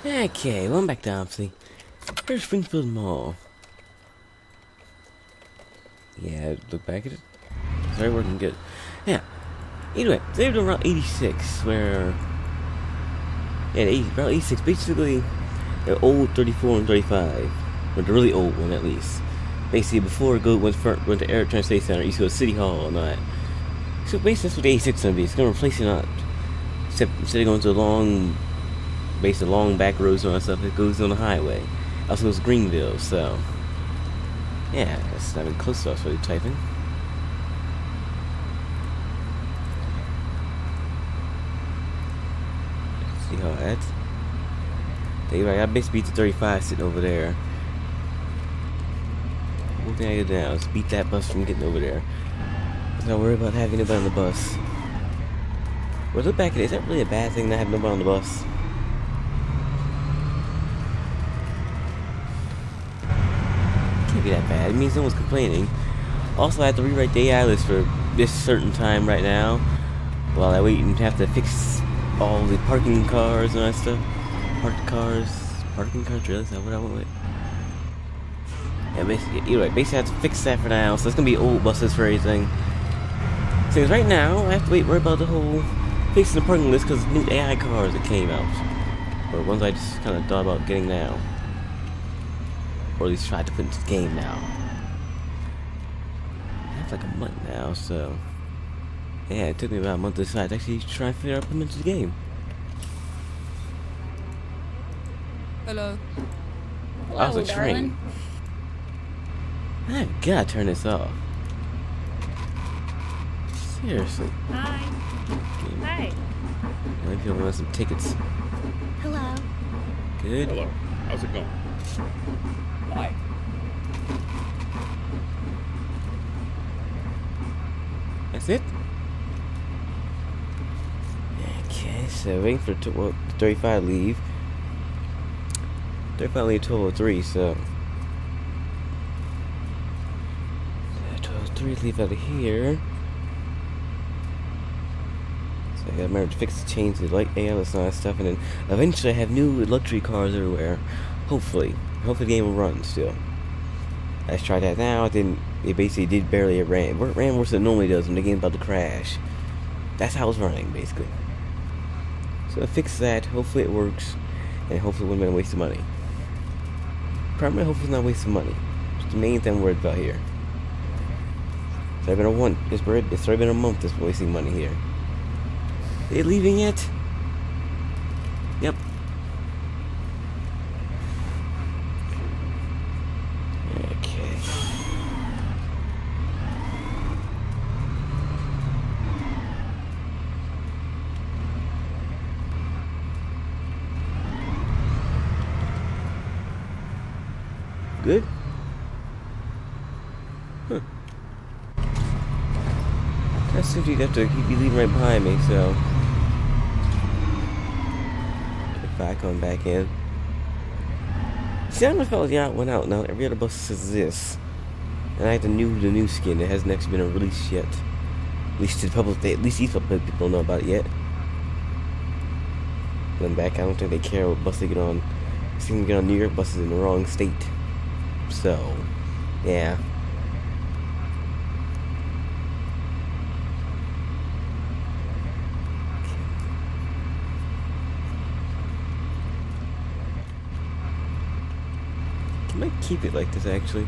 Okay, well, I'm back to Omsi. Here's Springfield Mall. Yeah, look back at it. It's already working good. Yeah. Anyway, they're doing around 86, where... Yeah, around 86, basically, the old 34 and 35. Or the really old one, at least. Basically, before it went to Air Transit Center, it used to go to City Hall and all that. So basically, that's what the 86 is going to be. It's going to replace it not. Except instead of going to a long... Basically, long back roads and all that stuff, it goes on the highway. Also goes to Greenville, so... Yeah, that's not even close to us what you're typing. Let's see how that's... I got basically beat the 35 sitting over there. One thing I do now is beat that bus from getting over there. I'm not worried about having nobody on the bus. Well, look back at it, is that really a bad thing to have nobody on the bus? Can't be that bad. It means no one's complaining. Also, I have to rewrite the AI list for this certain time right now, while I wait and have to fix all the parking cars and all that stuff. Parking cars, really? Is that what I want with? Yeah, basically I have to fix that for now, so it's gonna be old buses for everything. So right now, I have to worry about the whole fixing the parking list because new AI cars that came out. Or ones I just kind of thought about getting now. Or at least tried to put into the game now. That's like a month now, so... Yeah, it took me about a month to decide to actually try and figure out putting into the game. Hello. I was a train. I gotta turn this off. Seriously. Hi. Hi. Maybe people want some tickets. Hello. Good. Hello. How's it going? Hi. That's it? Okay, so waiting for 35 leave. 35 leave 1203, so... 1203 leave out of here. So I gotta remember to fix the change the light AL and all that stuff, and then eventually I have new luxury cars everywhere. Hopefully. Hopefully the game will run still. Let's try that now. It basically did barely a ram. It ran worse than it normally does when the game's about to crash. That's how it's running, basically. So I fix that. Hopefully it works. And hopefully it wouldn't be a waste of money. Primarily, hopefully it's not a waste of money. It's the main thing I'm worried about here. It's already been a month that's wasting money here. Are they leaving yet? Yep. Okay. Good? Huh. That seems you'd have to he'd be leaving right behind me, so if I come back in. See, I don't know if the yacht went out now. Every other bus says this. And I have the new skin that hasn't actually been released yet. At least to the public, at least these public people don't know about it yet. Then back, I don't think they care what bus they get on. They seem to get on New York buses in the wrong state. So, yeah. I might keep it like this actually.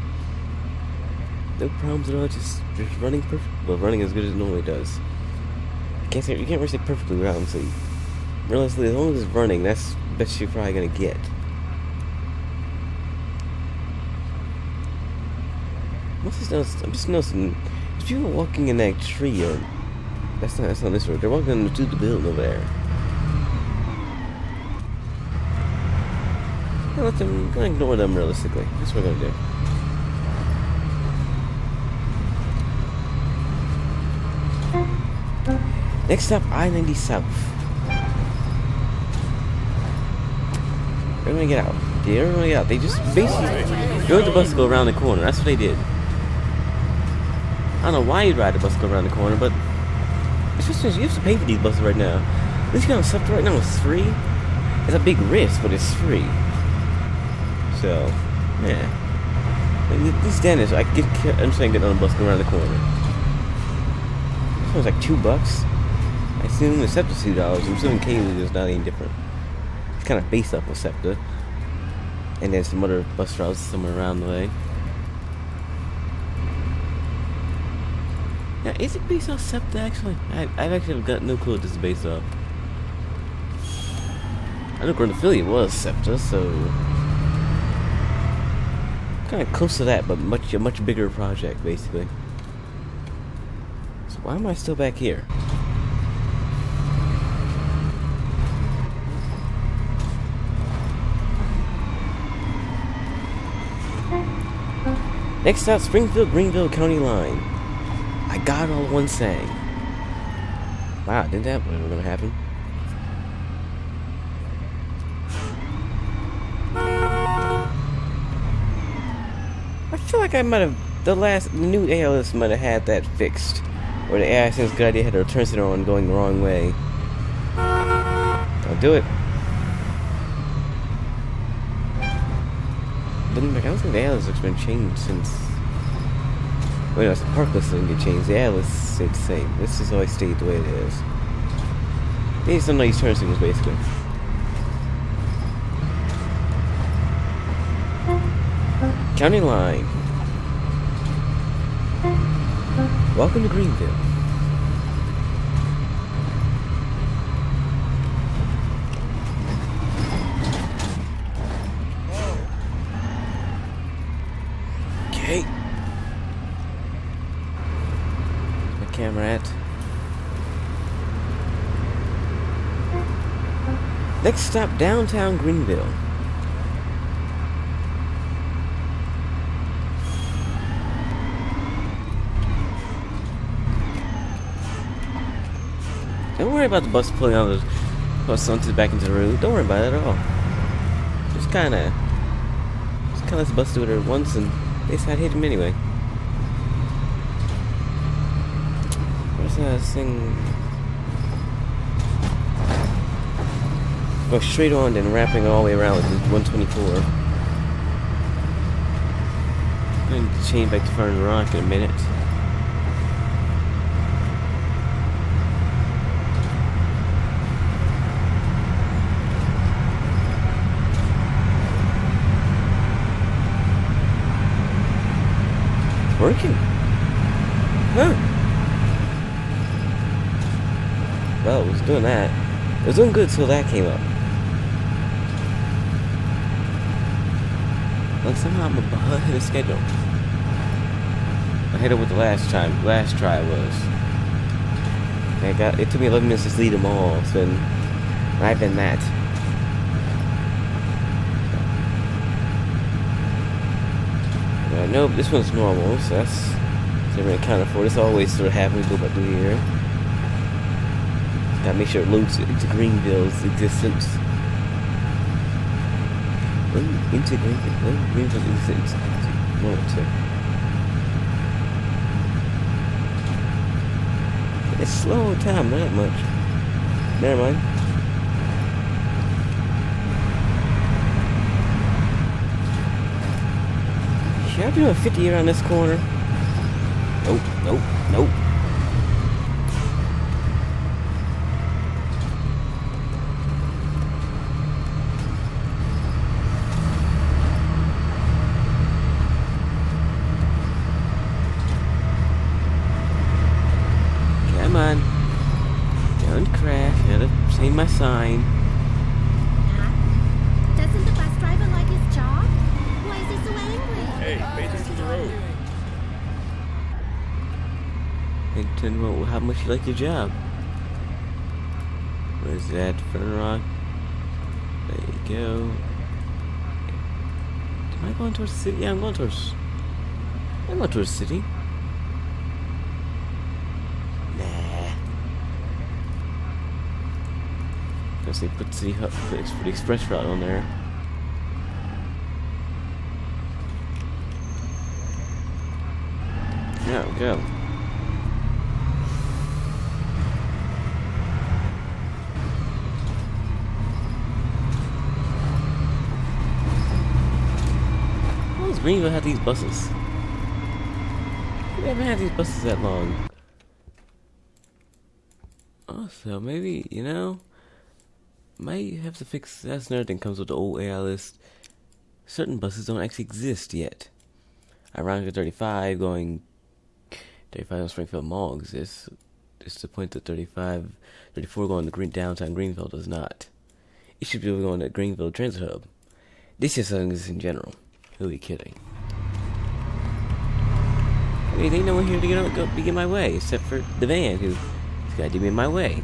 No problems at all, just running perfect. Well, running as good as it normally does. You can't really say perfectly without them, so realistically, as long as it's running, that's the best you're probably gonna get. I'm just noticing there's people walking in that tree, or that's not this road. They're walking to the building over there. I'm gonna ignore them realistically. That's what I'm gonna do. Next up, I-90 South. They're gonna get out. They're gonna get out. They just basically drove the bus to go around the corner. That's what they did. I don't know why you'd ride the bus to go around the corner, but it's just you have to pay for these buses right now. At least you got something right now. It's free. It's a big risk, but it's free. So, yeah. This dentist, I understand getting on a bus going around the corner. This one's like $2. I assume the SEPTA's $2. I'm assuming Cayuga is not any different. It's kind of based off of SEPTA. And then some other bus routes somewhere around the way. Now, is it based off SEPTA actually? I've actually got no clue what this is based off. I know Grand Affiliate was SEPTA, so kind of close to that, but a much bigger project, basically. So why am I still back here? Next stop, Springfield, Greenville County line. I got it all one sang. Wow, didn't that ever gonna happen? I feel like I might have the new ALS might have had that fixed, or the AI since good idea had a return center on going the wrong way. I'll do it. Looking back, I don't think the ALS has been changed since. Wait, no, it's the park list didn't get changed. The ALS stayed the same. This has always stayed the way it is. Maybe some of these turn signals, basically. County line. Welcome to Greenville. Okay. My camera at. Next stop, downtown Greenville. Don't worry about the bus pulling all the bus onto back into the road. Don't worry about it at all. Just kind of let the bus do it at once, and they decided to hit him anyway. Where's that thing? Go straight on, then wrapping all the way around with the 124. I'm going to change back to Fern Rock in a minute. Working. Huh. Well, it was doing that. It was doing good till that came up. Like somehow I'm ahead of schedule. Ahead of what the last try was. It took me 11 minutes to lead them all. It's been I've been that. Nope, this one's normal, so that's never accounted for. This always sort of happens. Go back through here. Gotta make sure it loads into Greenville's existence. Into Greenville's existence. It's slow time, not that much. Never mind. Should I do a 50 around this corner? Nope, nope, nope. Come on. Don't crash. Gotta see my sign. Doesn't the bus driver like his job? Why is he so angry? Hey, pay attention to the road. And tell me how much you like your job. Where's that? Fern Rock. There you go. Am I going towards the city? Yeah, I'm going towards the city. Nah. Guess they put City Hub, put the express route on there. There we go. Greenville had these buses? We haven't had these buses that long. Also, maybe, you know, might have to fix. That's another thing comes with the old AI list. Certain buses don't actually exist yet. Ironically, 35 going 35 on Springfield Mall exists. It's the point that 34 going to downtown Greenville does not. It should be going to Greenville Transit Hub. This just doesn't exist in general. Who are you kidding? I mean, ain't no one here to get my way except for the van who's got to be in my way.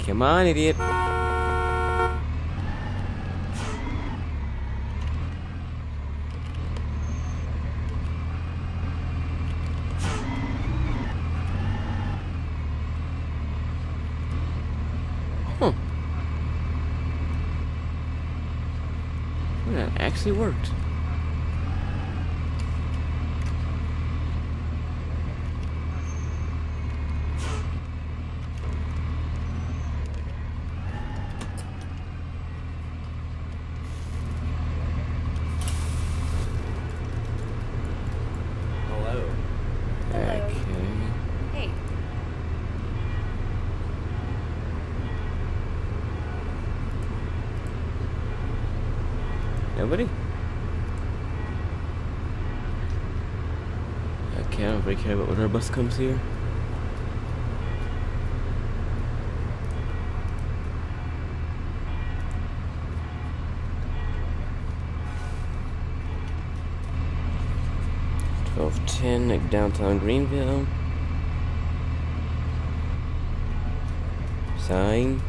Come on, idiot. Well, that actually worked. Hello. Okay. Hey. Nobody? Okay, I don't really care about when our bus comes here. $12.10 at downtown Greenville. Sign.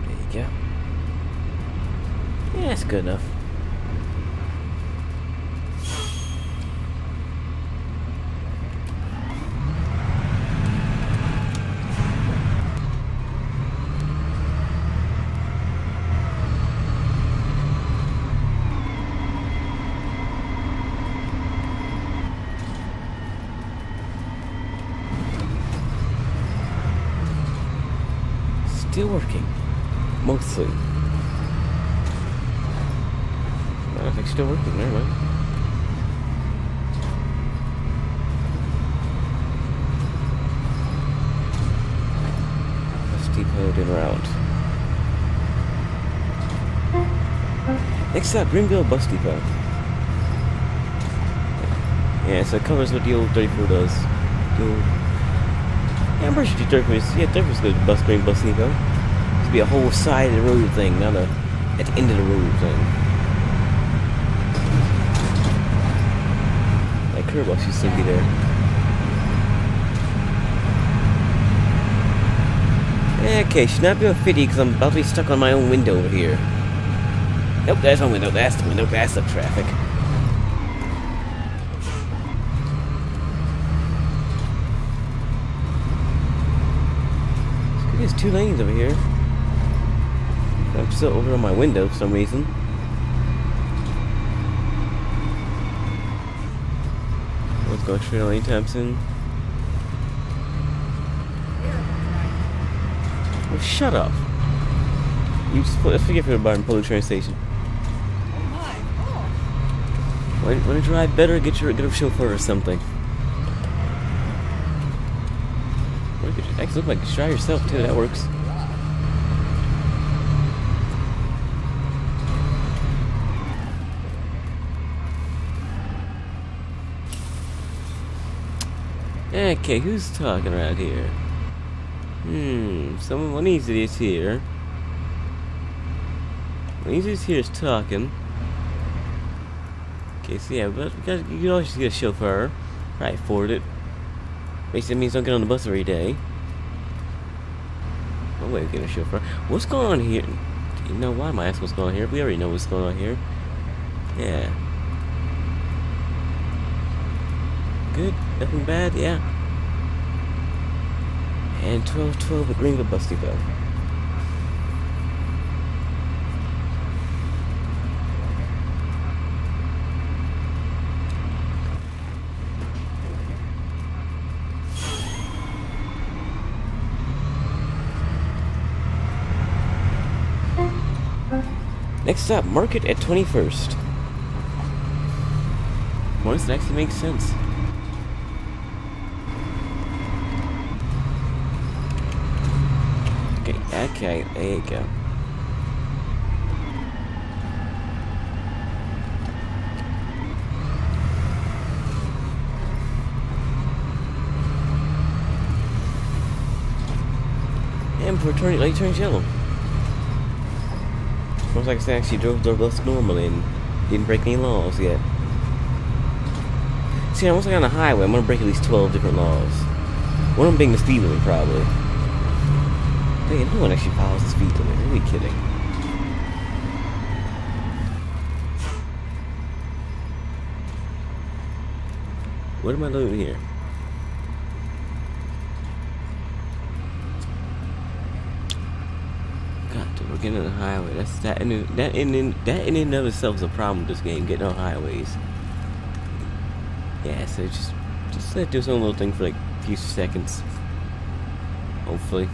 There you go. Yeah, that's good enough. Still working. Mostly. I think still working. Never mind. Bus depot en route. Next stop, Greenville Bus Depot. Yeah, so it covers what the old 34 does. The old, yeah, I'm pretty sure 34 is good. Green Bus Depot. It should be a whole side of the road thing, not a at the end of the road thing. Like curb bus used to be there. Okay, should not be a 50 because I'm about to be stuck on my own window over here. Nope, that's my window. That's the window. That's the traffic. There's 2 lanes over here. I'm still over on my window for some reason. Let's go straight on anytime soon. Well, shut up. You just let's forget for the bar and pull the train station. Want to drive better? Get a chauffeur or something. Actually, look like you try yourself too. That works. Okay, who's talking around here? One of these here. One of these here is talking. Okay, so yeah, but you can always just get a chauffeur. Right, afford it. Basically means don't get on the bus every day. No way of getting a chauffeur. What's going on here? You know, why am I asking what's going on here? We already know what's going on here. Yeah. Good? Nothing bad? Yeah. And 12:12 at Greenville Bus Depot. Next stop, Market at 21st. Well, this actually makes sense. Okay, there you go. And before light turns yellow. Looks like I actually drove the bus normally and didn't break any laws yet. See, once I got on the highway, I'm gonna break at least 12 different laws. One of them being the speed limit, probably. Hey, no one actually follows the speed limit. Are you kidding? What am I doing here? We're getting on the highway. That's that in and of itself is a problem with this game, getting on highways. Yeah, so just let it do some little thing for like a few seconds. Hopefully.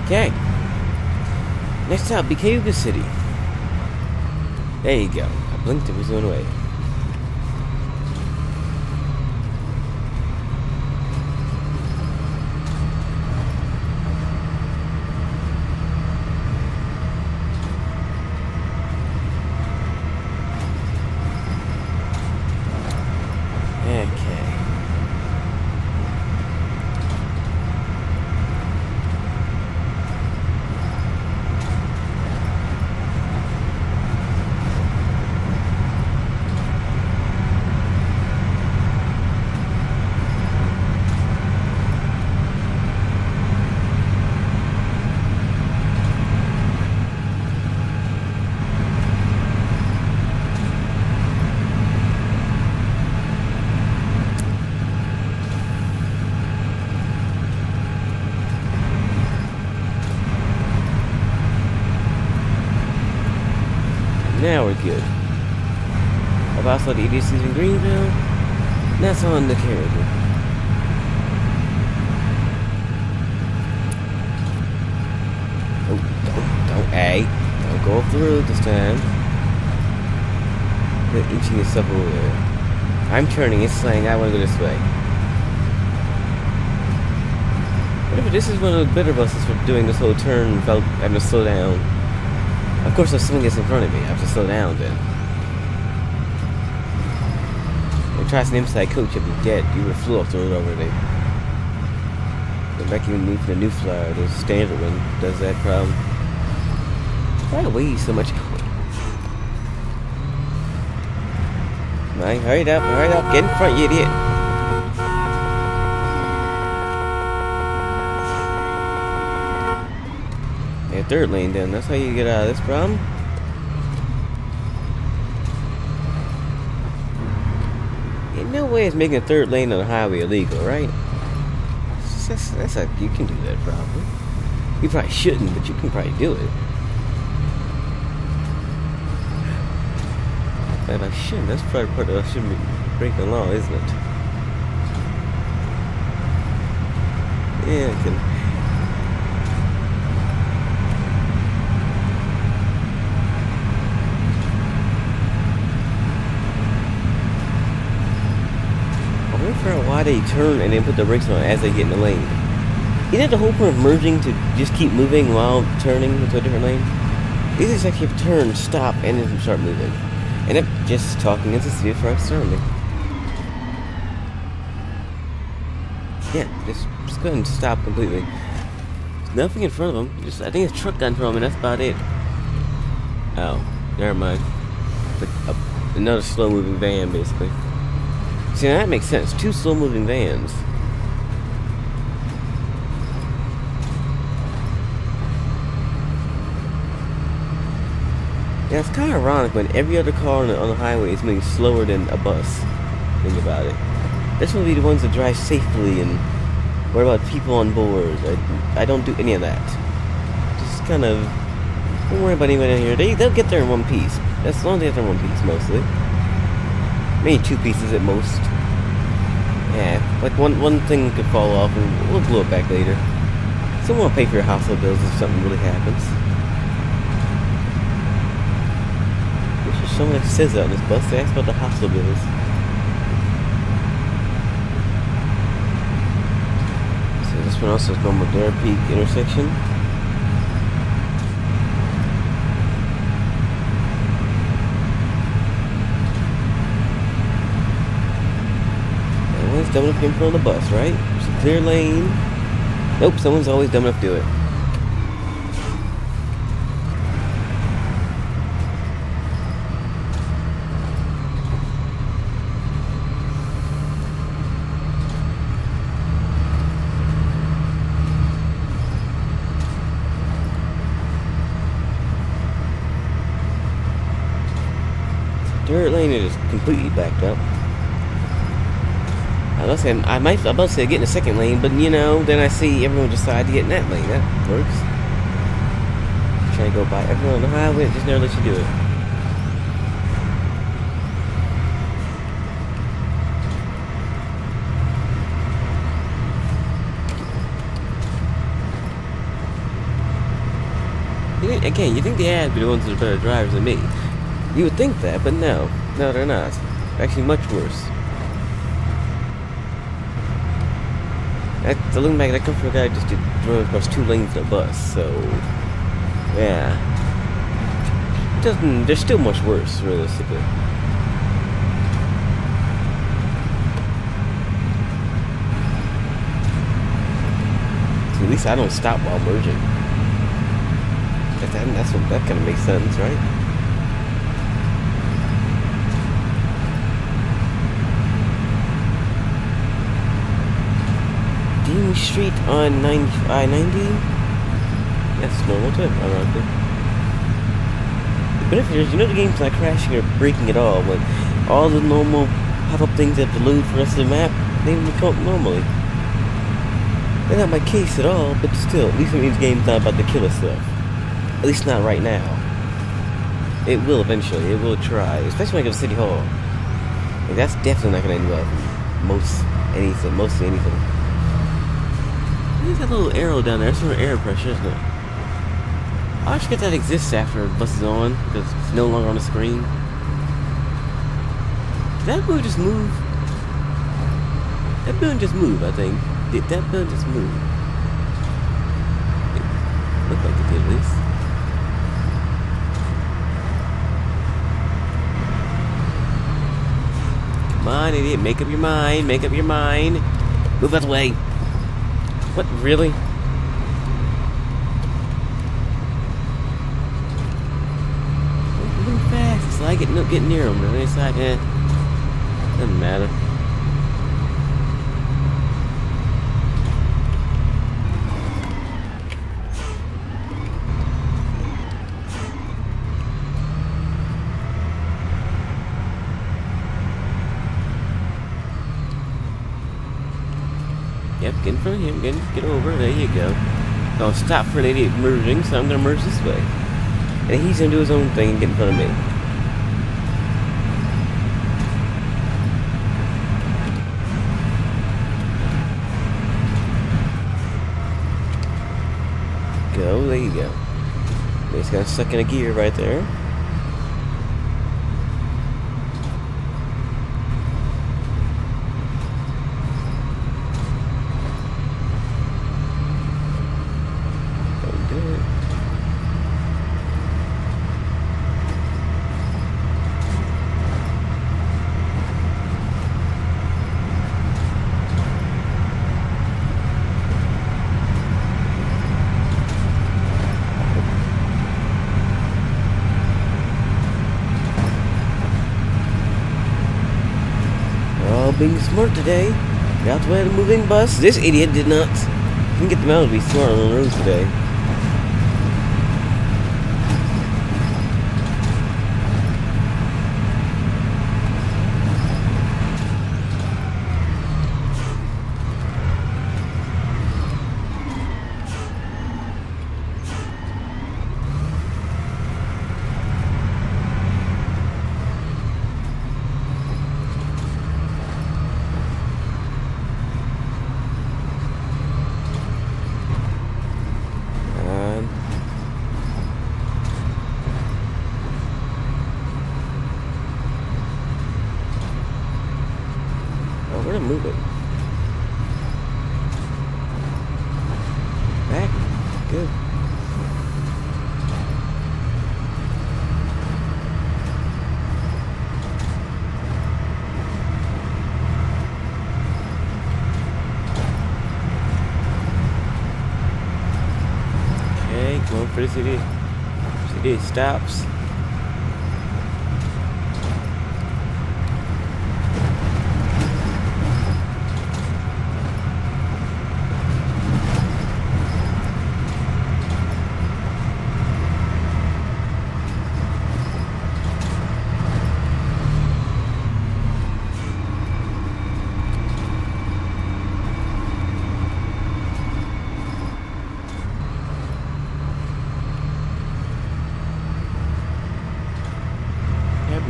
Okay. Next stop, Cayuga City. There you go. I blinked, it was on the way. Now we're good. I've also the EDCs in Greenville. That's on the Cayuga. Don't go off the road this time. You're inching yourself over there. I'm turning, it's saying I want to go this way. Whatever, this is one of the better buses for doing this whole turn without having to slow down. Of course, if someone gets in front of me, I have to slow down then. If I try an inside coach, I'd be dead. You would have flew off the road already. The back even need for the new flyer, the standard one, does that problem. Why weigh so much? Right, hurry up, get in front, you idiot. Yeah, third lane then, that's how you get out of this problem. In no way is making a third lane on the highway illegal, right? You can do that probably. You probably shouldn't, but you can probably do it. And I shouldn't, that's probably part of I shouldn't be breaking the law, isn't it? Yeah, I can. I wonder for why they turn and then put the brakes on as they get in the lane. Isn't that the whole point of merging, to just keep moving while turning into a different lane? These just actually have to turn, stop, and then start moving. And I'm just talking into the city for externally. Yeah, just go ahead and stop completely. Nothing in front of him. Just I think his truck got in front of him, and that's about it. Oh, never mind. Like another slow-moving van, basically. See, now that makes sense. 2 slow-moving vans. Yeah, it's kind of ironic when every other car on the highway is moving slower than a bus. Think about it. This will be the ones that drive safely and worry about people on board. I don't do any of that. Just kind of don't worry about anybody in here. They'll get there in one piece. As long as they get there in one piece, mostly. Maybe 2 pieces at most. Yeah, like one thing could fall off and we'll glue it back later. Someone will pay for your household bills if something really happens. There's just someone that says that on this bus. They ask about the household bills. So this one also is normal Dare Peak intersection. Someone's dumb enough to get in front of the bus, right? There's a clear lane. Nope, someone's always dumb enough to do it. Dirt lane is completely backed up. I'm about to say get in the second lane, but you know, then I see everyone decide to get in that lane. That works. Trying to go by everyone on the highway, it just never lets you do it. Again, you think the ads be the ones that are better drivers than me. You would think that, but no. No, they're not. They're actually much worse. Looking back, that comes from a guy who just drove across 2 lanes in a bus, so yeah. They're still much worse, realistically. So at least I don't stop while merging. That kind of makes sense, right? Dean Street on I-90? That's normal too, ironically. The benefit is, you know the game's not crashing or breaking at all. When all the normal pop-up things that have to load for the rest of the map, they will come up normally. They're not my case at all, but still, at least it means the game's not about to kill us stuff. At least not right now. It will eventually, it will try, especially when I go to City Hall. Like, that's definitely not going to end well. Mostly anything. There's that little arrow down there. That's sort of air pressure, isn't it? I always forget that exists after the bus is on, because it's no longer on the screen. Did that building just move? That building just move, I think. Did that building just move? It looked like it did, at least. Come on, idiot. Make up your mind. Make up your mind. Move out the way. What, really? Moving fast. It's like getting near them. On the side, doesn't matter. Yep, get in front of him, get over, there you go. Gonna stop for an idiot merging, so I'm gonna merge this way. And he's gonna do his own thing and get in front of me. Go, there you go. He's gonna suck in a gear right there. all being smart today. Got to a moving bus. This idiot did not. Didn't get them out to be smart on the road today. We're moving. Back. Good. Okay, going for the city. City stops.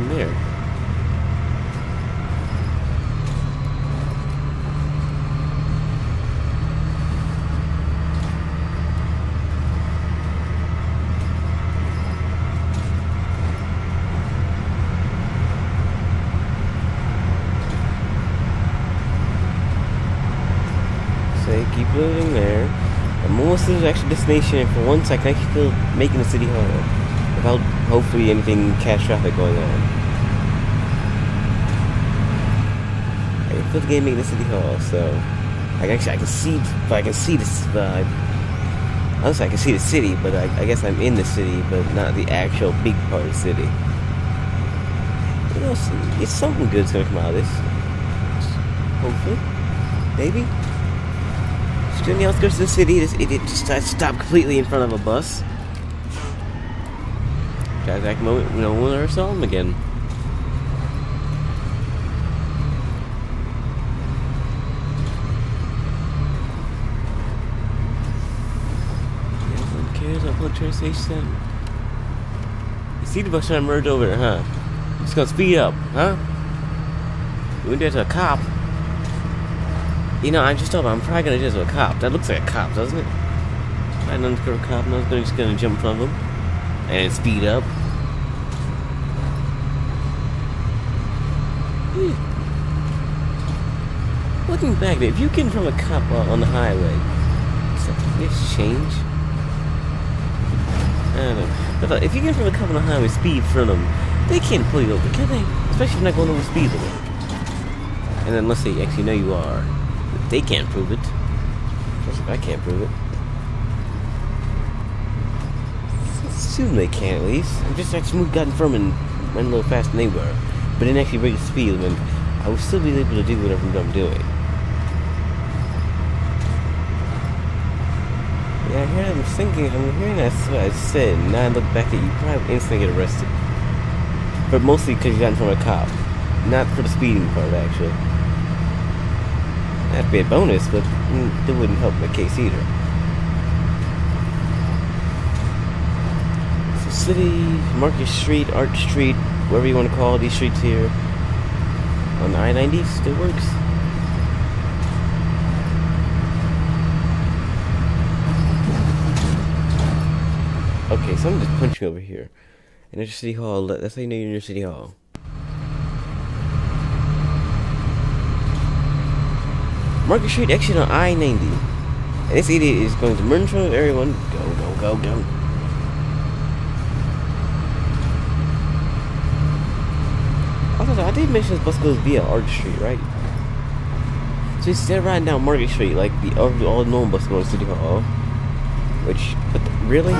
There. So keep moving there. I'm almost to the actual destination, and for once I can actually feel making the city hall without hopefully anything catastrophic going on. I can feel the game making the city hall, so I can see this vibe. Honestly, I can see the city, but I guess I'm in the city, but not the actual big part of the city. You know, it's something good's gonna come out of this. Hopefully, maybe. Just on the outskirts of the city, this idiot just stopped completely in front of a bus. Exact moment when no one ever saw him again. No one cares about public transportation. You see the bus trying to merge over there, huh? You're just gonna speed up, huh? You went there to a cop. You know, I'm probably gonna do this to a cop. That looks like a cop, doesn't it? I know it's a cop, and I was just gonna jump in front of him and speed up. Looking back, if you get from a cop on the highway, does this change? I don't know. But if you get from a cop on the highway, speed in front of them, they can't pull you over, can they? Especially if you're not going over speed limit. And unless they actually know you are, they can't prove it. Especially if I can't prove it. Assume they can at least. I'm just actually got in front and went a little faster than they were, but didn't actually break the speed limit. I would still be able to do whatever I'm doing. Yeah, I'm hearing that's what I said, and now I look back at you, probably instantly get arrested. But mostly because you got in front of a cop, not for the speeding part actually. That'd be a bonus, but it wouldn't help my case either. City, Market Street, Arch Street, whatever you want to call these streets here, on the I-90 still works. Okay, so I'm just punching over here. And there's City Hall. That's how you know you're near City Hall. Market Street exit on I-90. And this idiot is going to merge in front of everyone. Go, go, go, go. I did mention this bus goes via Arch Street, right? So instead of riding down Market Street like the all normal bus going to City Hall, really?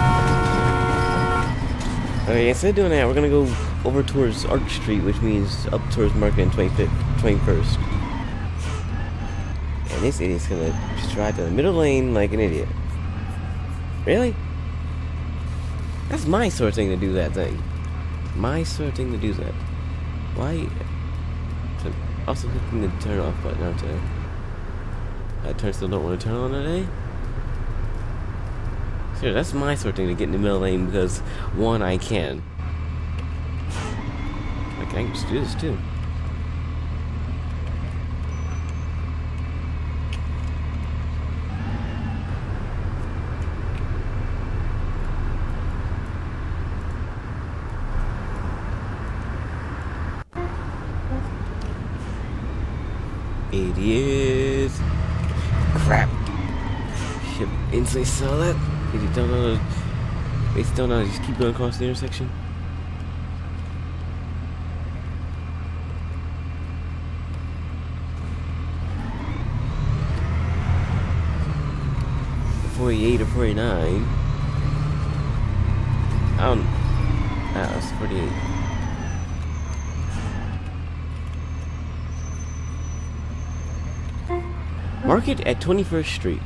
Okay, instead of doing that, we're gonna go over towards Arch Street, which means up towards Market and 21st. And this idiot's gonna just drive down the middle lane like an idiot. Really? That's my sort of thing to do that thing. My sort of thing to do that. Why? Also clicking the turn off button, aren't I? Still don't want to turn on today? Sure, that's my sort of thing to get in the middle lane because, one, I can. I can just do this too. Idiot. Crap. Should instantly saw that. If you don't know, just keep going across the intersection. The 48 or 49. It's 48. Market at 21st Street.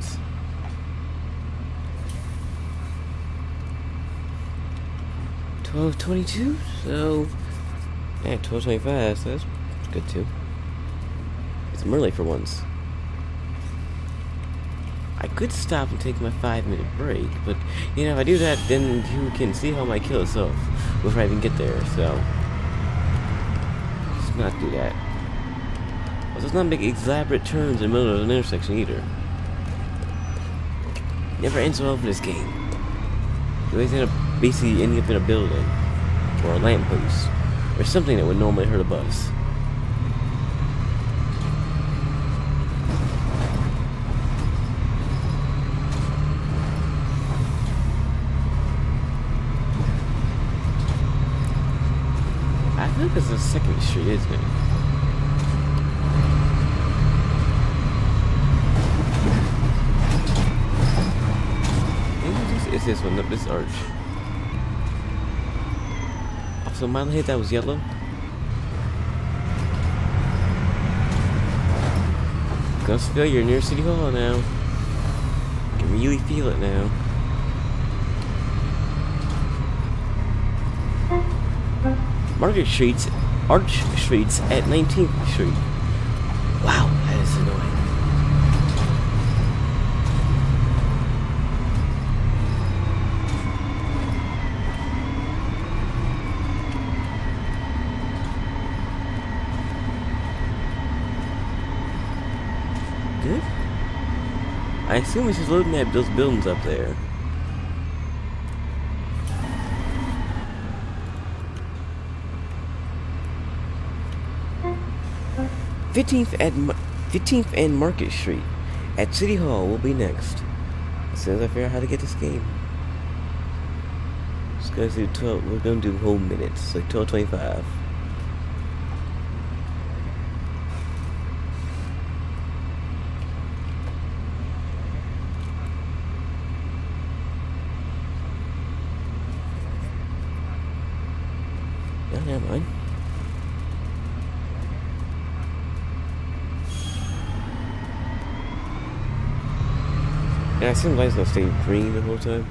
12:22, so yeah, 12:25. So that's good too. It's early for once. I could stop and take my 5-minute break, but you know, if I do that, then you can see how I might kill itself before I even get there. So let's not do that. Let's not make elaborate turns in the middle of an intersection either. Never ends well for this game. You always end up basically ending up in a building, or a lamppost, or something that would normally hurt a bus. I think it's the second street, isn't it? It's this one, this arch. Also, mine hit that was yellow. Ghost feel you're near City Hall now. You can really feel it now. Arch Streets at 19th Street. Wow, that is annoying. Good. I assume it's just loading at those buildings up there. Fifteenth and Market Street at City Hall will be next. As soon as I figure out how to get this game. Just gonna do 12. We're gonna do whole minutes, like 12:25. No, never mind. Yeah, I assume the light's gonna stay green the whole time.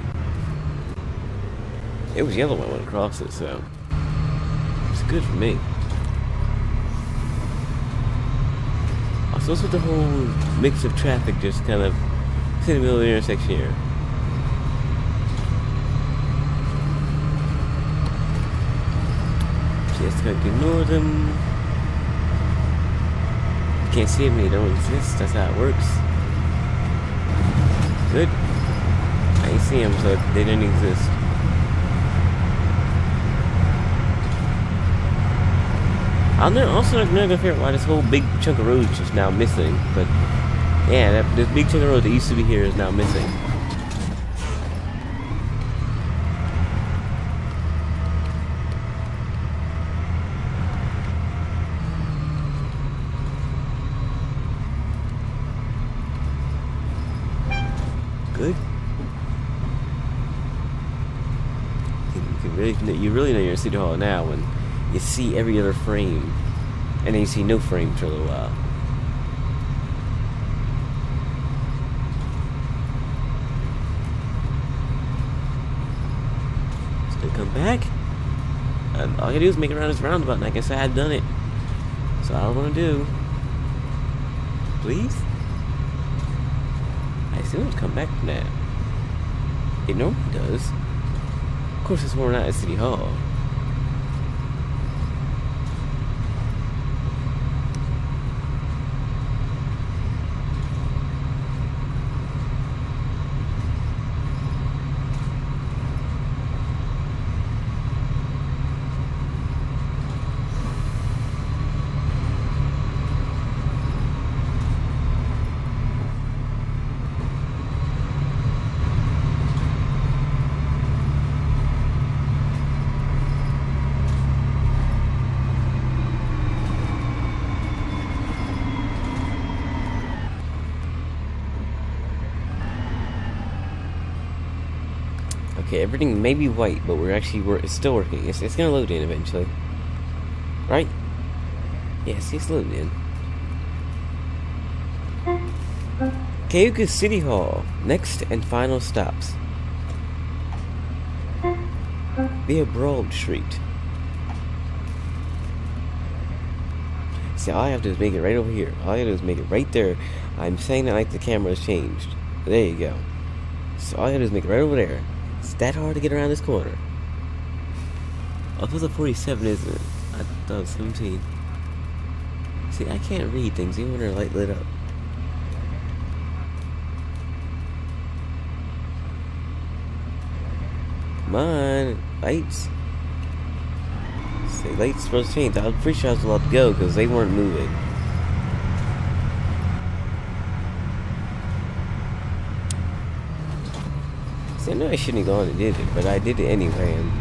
It was yellow when I went across it, so it's good for me. Also, what's with the whole mix of traffic just kind of in the middle of the intersection here? Just gotta ignore them. You can't see them, they don't exist. That's how it works. Good. I ain't see them, so they didn't exist. I'm also not gonna figure out why this whole big chunk of road is just now missing. But yeah, this big chunk of road that used to be here is now missing. Good. You really know you're in City Hall now when you see every other frame, and then you see no frame for a little while. come back. And all I gotta do is make it around this roundabout, and I can say I've done it. So all I wanna do. Please? I still want to come back from that. It normally does. Of course, it's when we're not at City Hall. Okay, everything may be white, but it's still working. It's gonna load in eventually. Right? Yes, it's loading in. Cayuga City Hall. Next and final stops. Via Broad Street. See, all I have to do is make it right over here. All I have to do is make it right there. I'm saying that like the camera has changed. There you go. So all I have to do is make it right over there. It's that hard to get around this corner. Oh, it was a 47, isn't it? I thought it was 17. See, I can't read things even when they're light lit up. Come on, lights. Say lights supposed to change. I was pretty sure I was allowed to go because they weren't moving. I know I shouldn't have gone and did it, but I did it anyway. And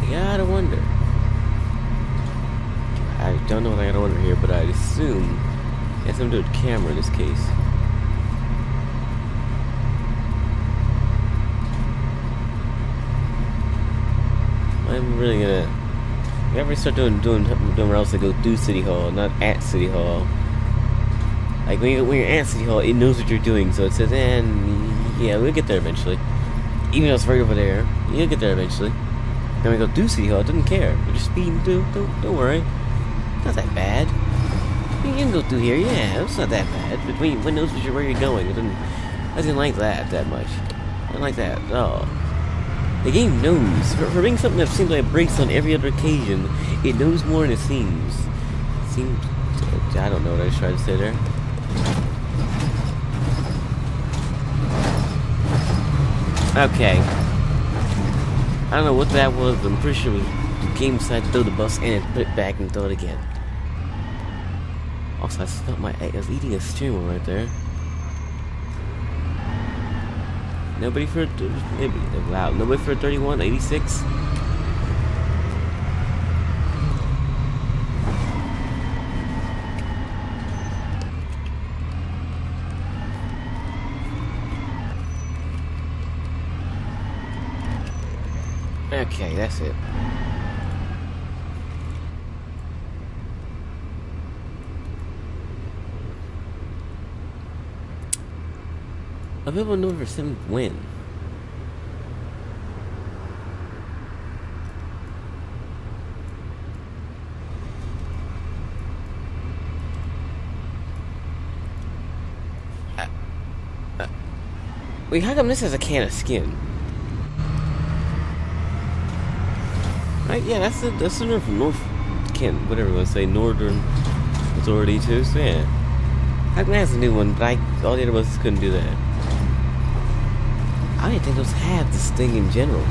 I gotta wonder. I don't know what I gotta wonder here, but I'd assume it has something to do with the camera in this case. I'm really gonna. Whenever I start doing routes that go through City Hall, not at City Hall. Like when you're at City Hall, it knows what you're doing, so it says, yeah, we'll get there eventually. Even though it's right over there, you'll get there eventually. Then we go through City Hall, it doesn't care. We're just speeding through. Don't worry. It's not that bad. You can go through here, yeah, it's not that bad. But when it knows where you're going, I didn't like that much. I didn't like that at all. The game knows. For being something that seems like it breaks on every other occasion, it knows more than it seems. I don't know what I was trying to say there. Okay. I don't know what that was, but I'm pretty sure it was the game decided to throw the bus and it put it back and throw it again. Also, I was eating a steering wheel right there. Nobody for nobody for 31, 86. Okay, that's it. Available November 7th when? Wait, how come this has a can of skin? Right, yeah, that's the whatever you want to say, Northern Authority too, so yeah. How come that's a new one, but all the other ones couldn't do that? I didn't think those had this thing in general.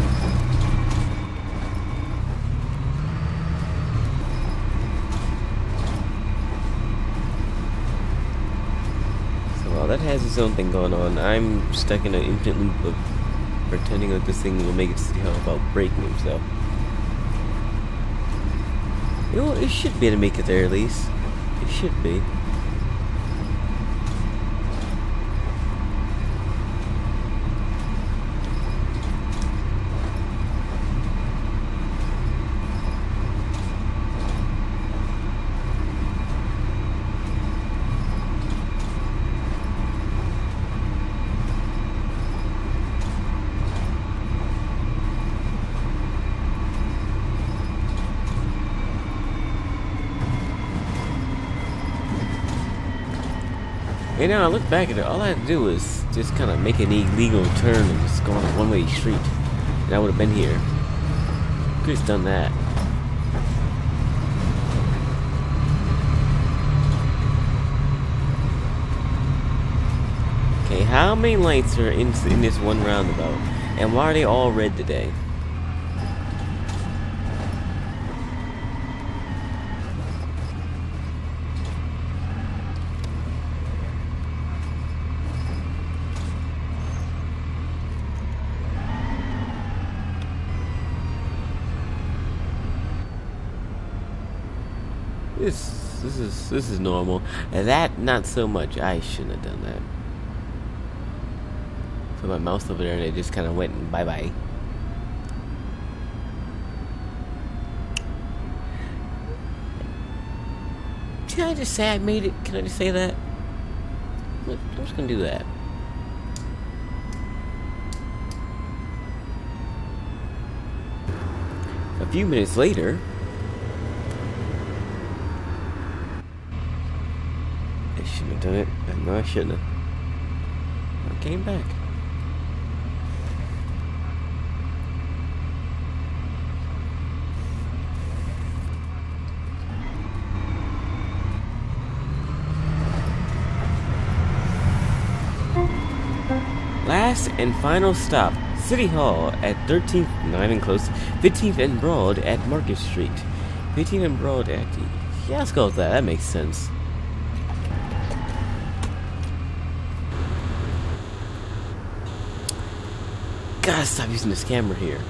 So while that has its own thing going on, I'm stuck in an infinite loop of pretending like this thing will make it to City Hall without breaking himself. You know, it should be able to make it there at least. It should be. And now I look back at it, all I had to do was just kind of make an illegal turn and just go on a one-way street. And I would have been here. Could have done that. Okay, how many lights are in this one roundabout? And why are they all red today? This is normal. And that, not so much. I shouldn't have done that. Put my mouse over there and it just kind of went and bye-bye. Can I just say I made it? Can I just say that? Look, I'm just gonna do that. A few minutes later, I shouldn't have done it. No, I shouldn't have. I came back. Last and final stop, City Hall at 13th, not even close, 15th and Broad at Market Street. 15th and Broad at, yeah, let's go with that, that makes sense. Gotta stop using this camera here.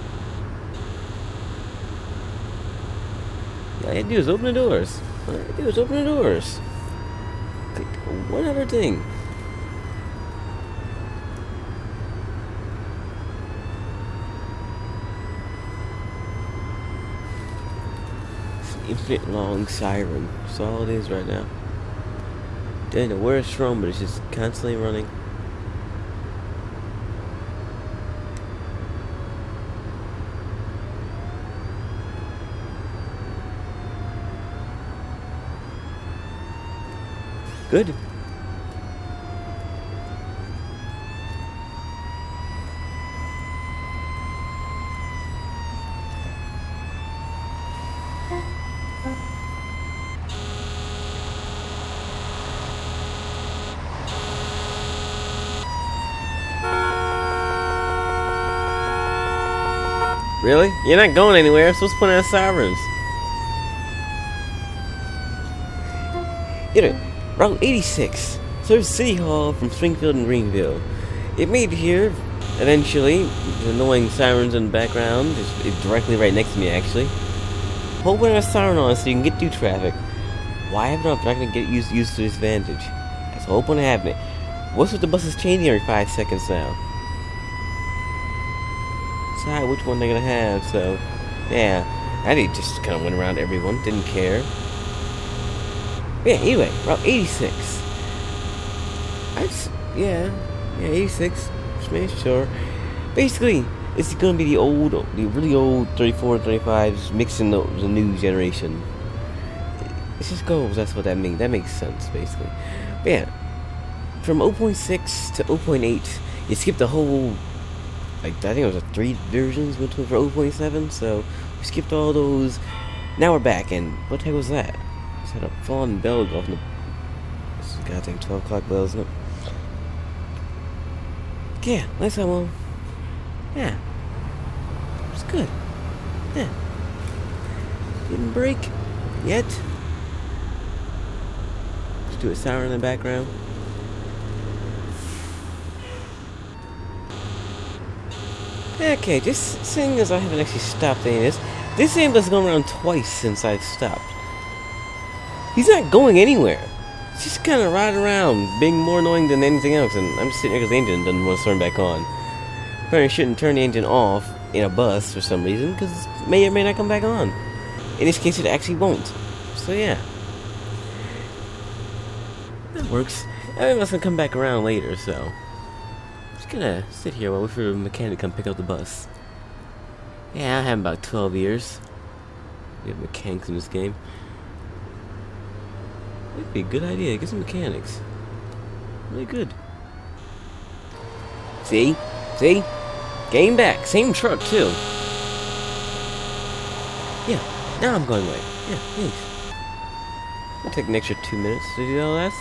All you do is open the doors. All you do is open the doors. Like, one other thing. Infinite long siren. That's all it is right now. Don't know where it's from, but it's just constantly running. Good. Really? You're not going anywhere, so what's the point of sirens? You know, Route 86 serves City Hall from Springfield and Greenville. It made here, eventually, the annoying sirens in the background, it's directly right next to me actually. Hold one of a siren on so you can get through traffic. Why have it on if you're not going to get used to this advantage? That's the whole point of having it. What's with the buses changing every 5 seconds now? Decide which one they're gonna have, so yeah, I just kind of went around everyone, didn't care. Yeah, anyway, Route 86. Yeah, 86. Just make sure. Basically, it's gonna be the really old 34 and 35s mixing the new generation. It just goes. That's what that means. That makes sense, basically. But yeah, from 0.6 to 0.8, you skip the whole. Like, I think it was 3 versions went to for 0.7, so we skipped all those. Now we're back, and what the heck was that? Just had a fallen bell go off in the. This is goddamn 12 o'clock bell, isn't it? Yeah, nice time, well. Yeah. It's good. Yeah. Didn't break yet. Just do a siren in the background. Okay, just seeing as I haven't actually stopped any of this ambulance has gone around twice since I've stopped. He's not going anywhere. He's just kind of riding around, being more annoying than anything else, and I'm just sitting here because the engine doesn't want to turn back on. Apparently shouldn't turn the engine off in a bus for some reason, because it may or may not come back on. In this case, it actually won't. So yeah. That works. I must come back around later, so... gonna sit here while we wait for a mechanic to come pick up the bus. Yeah, I have about 12 years. We have mechanics in this game. It'd be a good idea, get some mechanics. Really good. See? See? Game back. Same truck, too. Yeah. Now I'm going right. Yeah, thanks. It'll take an extra 2 minutes to do all that.